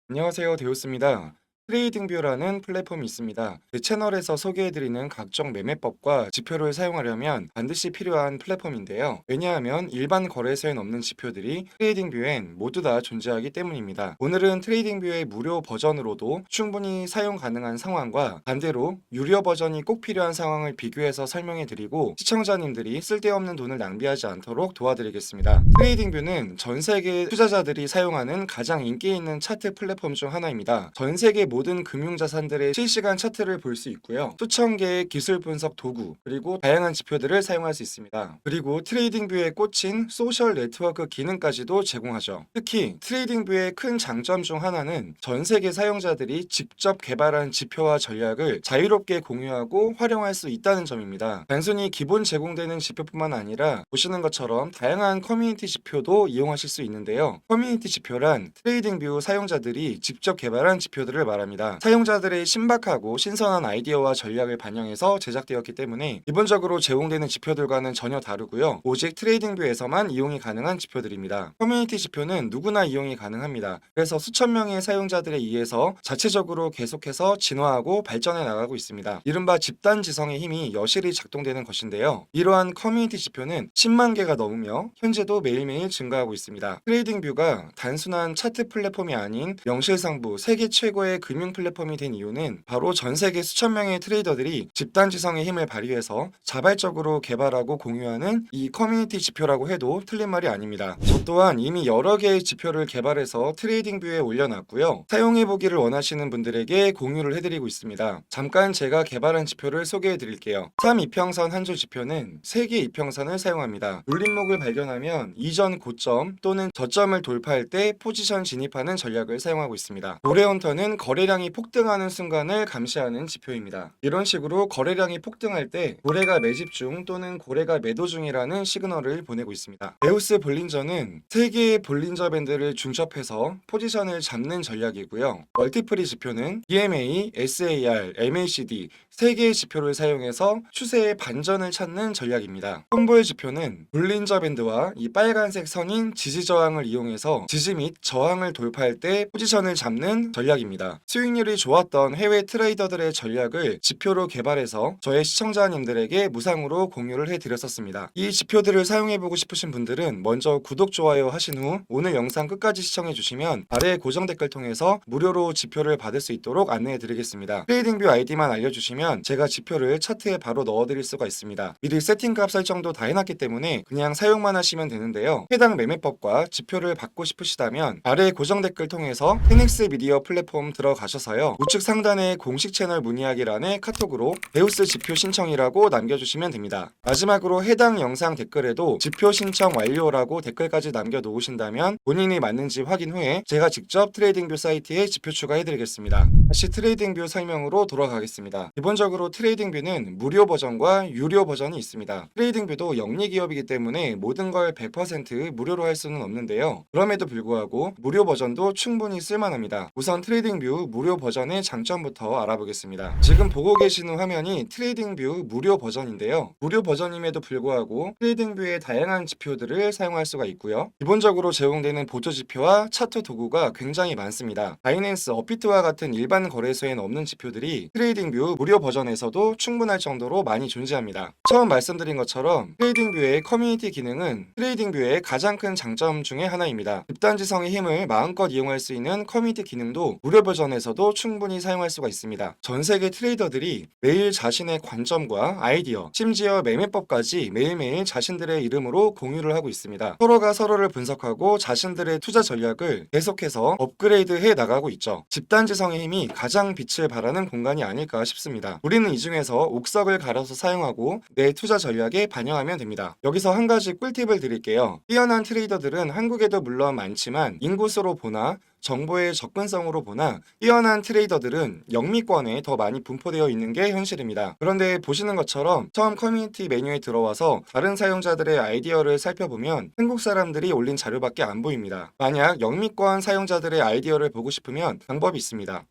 안녕하세요. 데우스입니다. 트레이딩뷰라는 플랫폼이 있습니다. 그 채널에서 소개해드리는 각종 매매법과 지표를 사용하려면 반드시 필요한 플랫폼인데요. 왜냐하면 일반 거래소엔 없는 지표들이 트레이딩뷰엔 모두 다 존재하기 때문입니다. 오늘은 트레이딩뷰의 무료 버전으로도 충분히 사용 가능한 상황과 반대로 유료 버전이 꼭 필요한 상황을 비교해서 설명해드리고 시청자님들이 쓸데없는 돈을 낭비하지 않도록 도와드리겠습니다. 트레이딩뷰는 전 세계 투자자들이 사용하는 가장 인기 있는 차트 플랫폼 중 하나입니다. 전 세계 모든 금융자산들의 실시간 차트를 볼 수 있고요. 수천 개의 기술 분석 도구, 그리고 다양한 지표들을 사용할 수 있습니다. 그리고 트레이딩뷰에 꽂힌 소셜 네트워크 기능까지도 제공하죠. 특히 트레이딩뷰의 큰 장점 중 하나는 전 세계 사용자들이 직접 개발한 지표와 전략을 자유롭게 공유하고 활용할 수 있다는 점입니다. 단순히 기본 제공되는 지표뿐만 아니라 보시는 것처럼 다양한 커뮤니티 지표도 이용하실 수 있는데요. 커뮤니티 지표란 트레이딩뷰 사용자들이 직접 개발한 지표들을 말합니다. 사용자들의 신박하고 신선한 아이디어와 전략을 반영해서 제작되었기 때문에 기본적으로 제공되는 지표들과는 전혀 다르고요. 오직 트레이딩뷰에서만 이용이 가능한 지표들입니다. 커뮤니티 지표는 누구나 이용이 가능합니다. 그래서 수천 명의 사용자들에 의해서 자체적으로 계속해서 진화하고 발전해 나가고 있습니다. 이른바 집단 지성의 힘이 여실히 작동되는 것인데요. 이러한 커뮤니티 지표는 10만 개가 넘으며 현재도 매일매일 증가하고 있습니다. 트레이딩뷰가 단순한 차트 플랫폼이 아닌 명실상부 세계 최고의 금융 플랫폼이 된 이유는 바로 전 세계 수천 명의 트레이더들이 집단 지성의 힘을 발휘해서 자발적으로 개발하고 공유하는 이 커뮤니티 지표라고 해도 틀린 말이 아닙니다. 저 또한 이미 여러 개의 지표를 개발해서 트레이딩뷰에 올려놨고요. 사용해보기를 원하시는 분들에게 공유를 해드리고 있습니다. 잠깐 제가 개발한 지표를 소개해 드릴게요. 3이평선 한 줄 지표는 3개 이평선을 사용합니다. 눌림목을 발견하면 이전 고점 또는 저점을 돌파할 때 포지션 진입하는 전략을 사용하고 있습니다. 고래헌터는 거래량이 폭등하는 순간을 감시하는 지표입니다. 이런 식으로 거래량이 폭등할 때 고래가 매집 중 또는 고래가 매도 중이라는 시그널을 보내고 있습니다. 베우스 볼린저는 3개의 볼린저 밴드를 중첩해서 포지션을 잡는 전략이고요. 멀티프리 지표는 EMA, SAR, MACD 3개의 지표를 사용해서 추세의 반전을 찾는 전략입니다. 콤보의 지표는 볼린저 밴드와 이 빨간색 선인 지지 저항을 이용해서 지지 및 저항을 돌파할 때 포지션을 잡는 전략입니다. 수익률이 좋았던 해외 트레이더들의 전략을 지표로 개발해서 저의 시청자님들에게 무상으로 공유를 해드렸었습니다. 이 지표들을 사용해보고 싶으신 분들은 먼저 구독, 좋아요 하신 후 오늘 영상 끝까지 시청해주시면 아래 고정 댓글 통해서 무료로 지표를 받을 수 있도록 안내해드리겠습니다. 트레이딩뷰 아이디만 알려주시면 제가 지표를 차트에 바로 넣어드릴 수가 있습니다. 미리 세팅값 설정도 다 해놨기 때문에 그냥 사용만 하시면 되는데요. 해당 매매법과 지표를 받고 싶으시다면 아래 고정 댓글 통해서 피닉스 미디어 플랫폼 들어가셔서요. 우측 상단의 공식 채널 문의하기란에 카톡으로 베우스 지표 신청이라고 남겨주시면 됩니다. 마지막으로 해당 영상 댓글에도 지표 신청 완료라고 댓글까지 남겨놓으신다면 본인이 맞는지 확인 후에 제가 직접 트레이딩뷰 사이트에 지표 추가해드리겠습니다. 다시 트레이딩뷰 설명으로 돌아가겠습니다. 기본적으로 트레이딩뷰는 무료 버전과 유료 버전이 있습니다. 트레이딩뷰도 영리 기업이기 때문에 모든 걸 100% 무료로 할 수는 없는데요. 그럼에도 불구하고 무료 버전도 충분히 쓸만합니다. 우선 트레이딩뷰 무료 버전의 장점부터 알아보겠습니다. 지금 보고 계시는 화면이 트레이딩뷰 무료 버전인데요. 무료 버전임에도 불구하고 트레이딩뷰의 다양한 지표들을 사용할 수가 있고요. 기본적으로 제공되는 보조 지표와 차트 도구가 굉장히 많습니다. 바이낸스, 업비트와 같은 일반 거래소에는 없는 지표들이 트레이딩뷰 무료 버전에서도 충분할 정도로 많이 존재합니다. 처음 말씀드린 것처럼 트레이딩뷰의 커뮤니티 기능은 트레이딩뷰의 가장 큰 장점 중에 하나입니다. 집단지성의 힘을 마음껏 이용할 수 있는 커뮤니티 기능도 무료 버전에서도 충분히 사용할 수가 있습니다. 전 세계 트레이더들이 매일 자신의 관점과 아이디어, 심지어 매매법까지 매일매일 자신들의 이름으로 공유를 하고 있습니다. 서로가 서로를 분석하고 자신들의 투자 전략을 계속해서 업그레이드 해 나가고 있죠. 집단지성의 힘이 가장 빛을 발하는 공간이 아닐까 싶습니다. 우리는 이 중에서 옥석을 갈아서 사용하고 내 투자 전략에 반영하면 됩니다. 여기서 한 가지 꿀팁을 드릴게요. 뛰어난 트레이더들은 한국에도 물론 많지만 인구수로 보나 정보의 접근성으로 보나 뛰어난 트레이더들은 영미권에 더 많이 분포되어 있는 게 현실입니다. 그런데 보시는 것처럼 처음 커뮤니티 메뉴에 들어와서 다른 사용자들의 아이디어를 살펴보면 한국 사람들이 올린 자료밖에 안 보입니다. 만약 영미권 사용자들의 아이디어를 보고 싶으면 방법이 있습니다.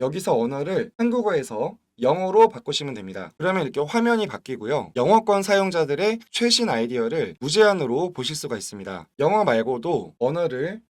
여기서 언어를 한국어에서 영어로 바꾸시면 됩니다. 그러면 이렇게 화면이 바뀌고요. 영어권 사용자들의 최신 아이디어를 무제한으로 보실 수가 있습니다. 영어 말고도 언어를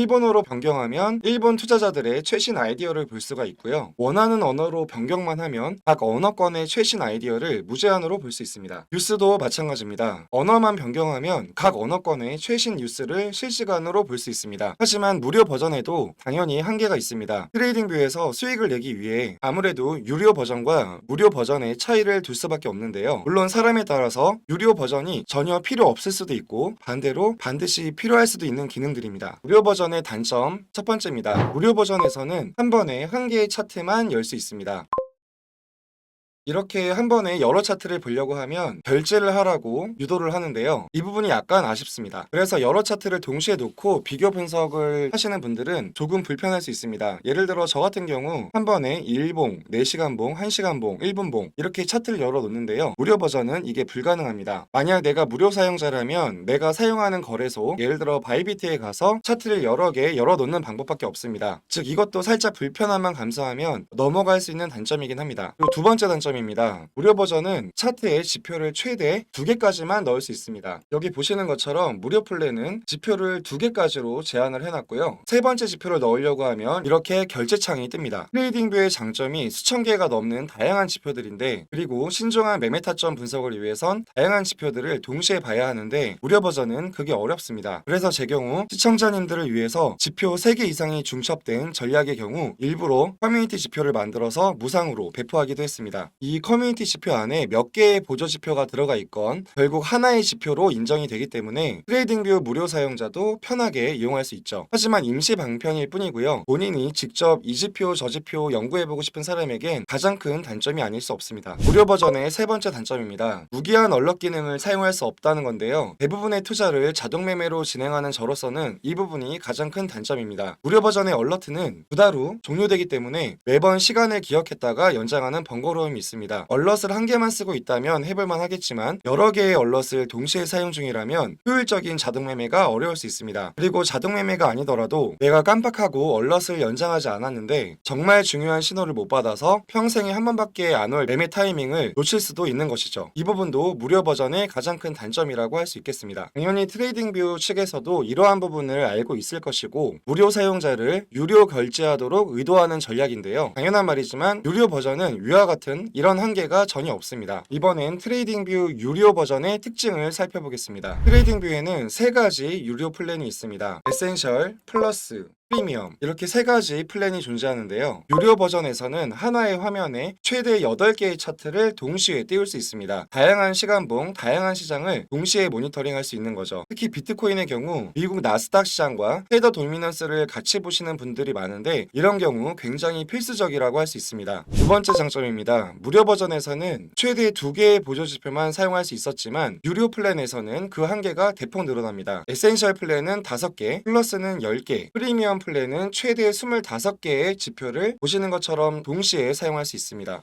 일본어로 변경하면 일본 투자자들의 최신 아이디어를 볼 수가 있고요. 원하는 언어로 변경만 하면 각 언어권의 최신 아이디어를 무제한으로 볼 수 있습니다. 뉴스도 마찬가지입니다. 언어만 변경하면 각 언어권의 최신 뉴스를 실시간으로 볼 수 있습니다. 하지만 무료 버전에도 당연히 한계가 있습니다. 트레이딩뷰에서 수익을 내기 위해 아무래도 유료 버전과 무료 버전의 차이를 둘 수밖에 없는데요. 물론 사람에 따라서 유료 버전이 전혀 필요 없을 수도 있고 반대로 반드시 필요할 수도 있는 기능들입니다. 무료 버전의 단점 첫 번째입니다. 무료 버전에서는 한 번에 한 개의 차트만 열 수 있습니다. 이렇게 한 번에 여러 차트를 보려고 하면 결제를 하라고 유도를 하는데요. 이 부분이 약간 아쉽습니다. 그래서 여러 차트를 동시에 놓고 비교 분석을 하시는 분들은 조금 불편할 수 있습니다. 예를 들어 저 같은 경우 한 번에 1봉, 4시간봉, 1시간봉, 1분봉 이렇게 차트를 열어 놓는데요. 무료 버전은 이게 불가능합니다. 만약 내가 무료 사용자라면 내가 사용하는 거래소, 예를 들어 바이비트에 가서 차트를 여러 개 열어 놓는 방법밖에 없습니다. 즉 이것도 살짝 불편함만 감수하면 넘어갈 수 있는 단점이긴 합니다. 그리고 두 번째 단점입니다. 무료 버전은 차트에 지표를 최대 2개까지만 넣을 수 있습니다. 여기 보시는 것처럼 무료 플랜은 지표를 2개까지로 제한을 해놨고요. 세 번째 지표를 넣으려고 하면 이렇게 결제창이 뜹니다. 트레이딩뷰의 장점이 수천 개가 넘는 다양한 지표들인데 그리고 신중한 매매 타점 분석을 위해선 다양한 지표들을 동시에 봐야 하는데 무료 버전은 그게 어렵습니다. 그래서 제 경우 시청자님들을 위해서 지표 3개 이상이 중첩된 전략의 경우 일부러 커뮤니티 지표를 만들어서 무상으로 배포하기도 했습니다. 이 커뮤니티 지표 안에 몇 개의 보조 지표가 들어가 있건 결국 하나의 지표로 인정이 되기 때문에 트레이딩뷰 무료 사용자도 편하게 이용할 수 있죠. 하지만 임시 방편일 뿐이고요. 본인이 직접 이 지표 저 지표 연구해보고 싶은 사람에겐 가장 큰 단점이 아닐 수 없습니다. 무료 버전의 세 번째 단점입니다. 무기한 얼럿 기능을 사용할 수 없다는 건데요. 대부분의 투자를 자동 매매로 진행하는 저로서는 이 부분이 가장 큰 단점입니다. 무료 버전의 얼러트는 2달 후 종료되기 때문에 매번 시간을 기억했다가 연장하는 번거로움이 있습니다. 얼럿을 한 개만 쓰고 있다면 해볼만 하겠지만 여러 개의 얼럿을 동시에 사용 중이라면 효율적인 자동 매매가 어려울 수 있습니다. 그리고 자동 매매가 아니더라도 내가 깜빡하고 얼럿을 연장하지 않았는데 정말 중요한 신호를 못 받아서 평생에 한 번밖에 안 올 매매 타이밍을 놓칠 수도 있는 것이죠. 이 부분도 무료 버전의 가장 큰 단점이라고 할 수 있겠습니다. 당연히 트레이딩뷰 측에서도 이러한 부분을 알고 있을 것이고 무료 사용자를 유료 결제하도록 의도하는 전략인데요. 당연한 말이지만 유료 버전은 위와 같은 이런 한계가 전혀 없습니다. 이번엔 트레이딩뷰 유료 버전의 특징을 살펴보겠습니다. 트레이딩뷰에는 3가지 유료 플랜이 있습니다. 에센셜, 플러스, 프리미엄 이렇게 3가지 플랜이 존재하는데요. 유료 버전에서는 하나의 화면에 최대 8개의 차트를 동시에 띄울 수 있습니다. 다양한 시간봉, 다양한 시장을 동시에 모니터링할 수 있는 거죠. 특히 비트코인의 경우 미국 나스닥 시장과 테더 도미넌스를 같이 보시는 분들이 많은데 이런 경우 굉장히 필수적이라고 할 수 있습니다. 두 번째 장점입니다. 무료 버전에서는 최대 2개의 보조 지표만 사용할 수 있었지만 유료 플랜에서는 그 한계가 대폭 늘어납니다. 에센셜 플랜은 5개, 플러스는 10개, 프리미엄 플랜은 최대 25개의 지표를 보시는 것처럼 동시에 사용할 수 있습니다.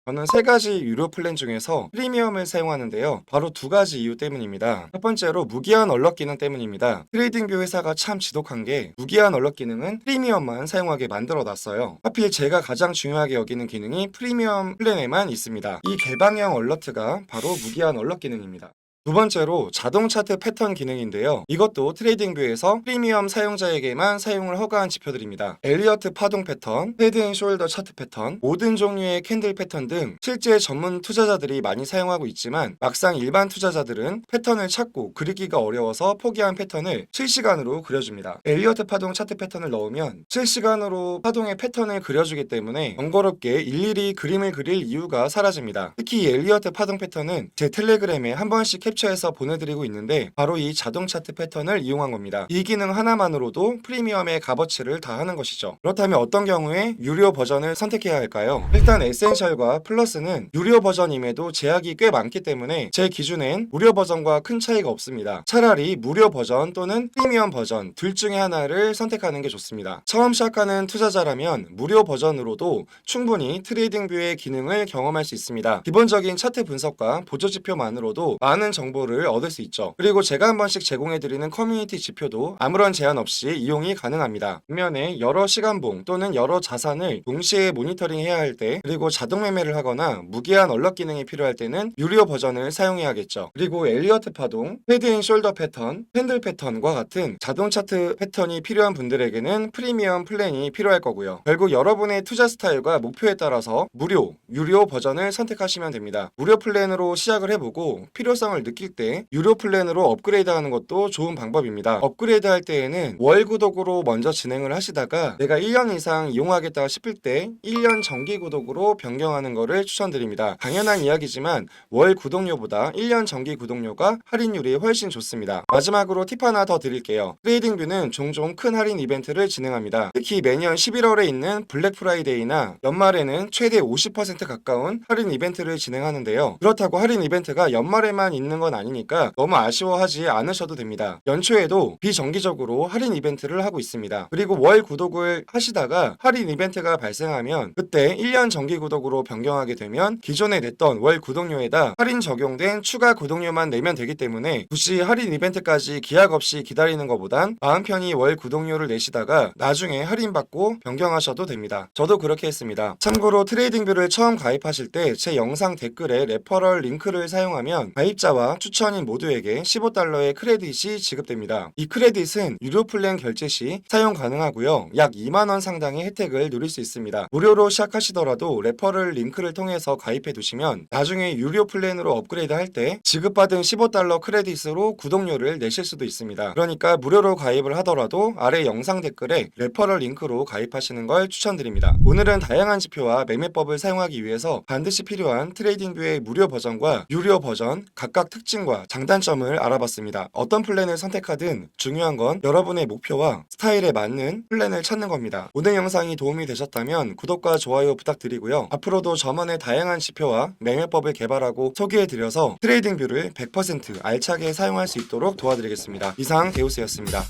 저는 3가지 유료 플랜 중에서 프리미엄을 사용하는데요. 바로 2가지 이유 때문입니다. 첫 번째로 무기한 얼럿 기능 때문입니다. 트레이딩뷰 회사가 참 지독한 게 무기한 얼럿 기능은 프리미엄만 사용하게 만들어 놨어요. 하필 제가 가장 중요하게 여기는 기능이 프리미엄 플랜에만 있습니다. 이 개방형 얼러트가 바로 무기한 얼럿 기능입니다. 두 번째로 자동 차트 패턴 기능인데요. 이것도 트레이딩뷰에서 프리미엄 사용자에게만 사용을 허가한 지표들입니다. 엘리어트 파동 패턴, 헤드 앤 숄더 차트 패턴, 모든 종류의 캔들 패턴 등 실제 전문 투자자들이 많이 사용하고 있지만 막상 일반 투자자들은 패턴을 찾고 그리기가 어려워서 포기한 패턴을 실시간으로 그려줍니다. 엘리어트 파동 차트 패턴을 넣으면 실시간으로 파동의 패턴을 그려주기 때문에 번거롭게 일일이 그림을 그릴 이유가 사라집니다. 특히 이 엘리어트 파동 패턴은 제 텔레그램에 한 번씩 캡처해서 보내드리고 있는데 바로 이 자동 차트 패턴을 이용한 겁니다. 이 기능 하나만으로도 프리미엄의 값어치를 다하는 것이죠. 그렇다면 어떤 경우에 유료 버전을 선택해야 할까요? 일단 에센셜과 플러스는 유료 버전임에도 제약이 꽤 많기 때문에 제 기준엔 무료 버전과 큰 차이가 없습니다. 차라리 무료 버전 또는 프리미엄 버전 둘 중에 하나를 선택하는 게 좋습니다. 처음 시작하는 투자자라면 무료 버전으로도 충분히 트레이딩뷰의 기능을 경험할 수 있습니다. 기본적인 차트 분석과 보조지표만으로도 많은 정보를 얻을 수 있죠. 그리고 제가 한 번씩 제공해드리는 커뮤니티 지표도 아무런 제한 없이 이용이 가능합니다. 반면에 여러 시간봉 또는 여러 자산을 동시에 모니터링해야 할 때, 그리고 자동 매매를 하거나 무기한 언락 기능이 필요할 때는 유료 버전을 사용해야겠죠. 그리고 엘리어트 파동, 헤드 앤 숄더 패턴, 펜들 패턴과 같은 자동 차트 패턴이 필요한 분들에게는 프리미엄 플랜이 필요할 거고요. 결국 여러분의 투자 스타일과 목표에 따라서 무료, 유료 버전을 선택하시면 됩니다. 무료 플랜으로 시작을 해보고 필요성을 느낄 때 유료 플랜으로 업그레이드하는 것도 좋은 방법입니다. 업그레이드 할 때에는 월 구독으로 먼저 진행을 하시다가 내가 1년 이상 이용하겠다 싶을 때 1년 정기 구독으로 변경하는 것을 추천드립니다. 당연한 이야기지만 월 구독료보다 1년 정기 구독료가 할인율이 훨씬 좋습니다. 마지막으로 팁 하나 더 드릴게요. 트레이딩뷰는 종종 큰 할인 이벤트를 진행합니다. 특히 매년 11월에 있는 블랙 프라이데이나 연말에는 최대 50% 가까운 할인 이벤트를 진행하는데요. 그렇다고 할인 이벤트가 연말에만 있는 건 아니니까 너무 아쉬워하지 않으셔도 됩니다. 연초에도 비정기적으로 할인 이벤트를 하고 있습니다. 그리고 월 구독을 하시다가 할인 이벤트가 발생하면 그때 1년 정기 구독으로 변경하게 되면 기존에 냈던 월 구독료에다 할인 적용된 추가 구독료만 내면 되기 때문에 굳이 할인 이벤트까지 기약 없이 기다리는 것보단 마음 편히 월 구독료를 내시다가 나중에 할인받고 변경하셔도 됩니다. 저도 그렇게 했습니다. 참고로 트레이딩뷰를 처음 가입하실 때 제 영상 댓글에 레퍼럴 링크를 사용하면 가입자와 추천인 모두에게 $15의 크레딧이 지급됩니다. 이 크레딧은 유료 플랜 결제 시 사용 가능하고요. 약 2만원 상당의 혜택을 누릴 수 있습니다. 무료로 시작하시더라도 레퍼럴 링크를 통해서 가입해 두시면 나중에 유료 플랜으로 업그레이드 할 때 지급받은 $15 크레딧으로 구독료를 내실 수도 있습니다. 그러니까 무료로 가입을 하더라도 아래 영상 댓글에 레퍼럴 링크로 가입하시는 걸 추천드립니다. 오늘은 다양한 지표와 매매법을 사용하기 위해서 반드시 필요한 트레이딩뷰의 무료 버전과 유료 버전 각각 특징과 장단점을 알아봤습니다. 어떤 플랜을 선택하든 중요한 건 여러분의 목표와 스타일에 맞는 플랜을 찾는 겁니다. 오늘 영상이 도움이 되셨다면 구독과 좋아요 부탁드리고요. 앞으로도 저만의 다양한 지표와 매매법을 개발하고 소개해드려서 트레이딩뷰를 100% 알차게 사용할 수 있도록 도와드리겠습니다. 이상 데우스였습니다.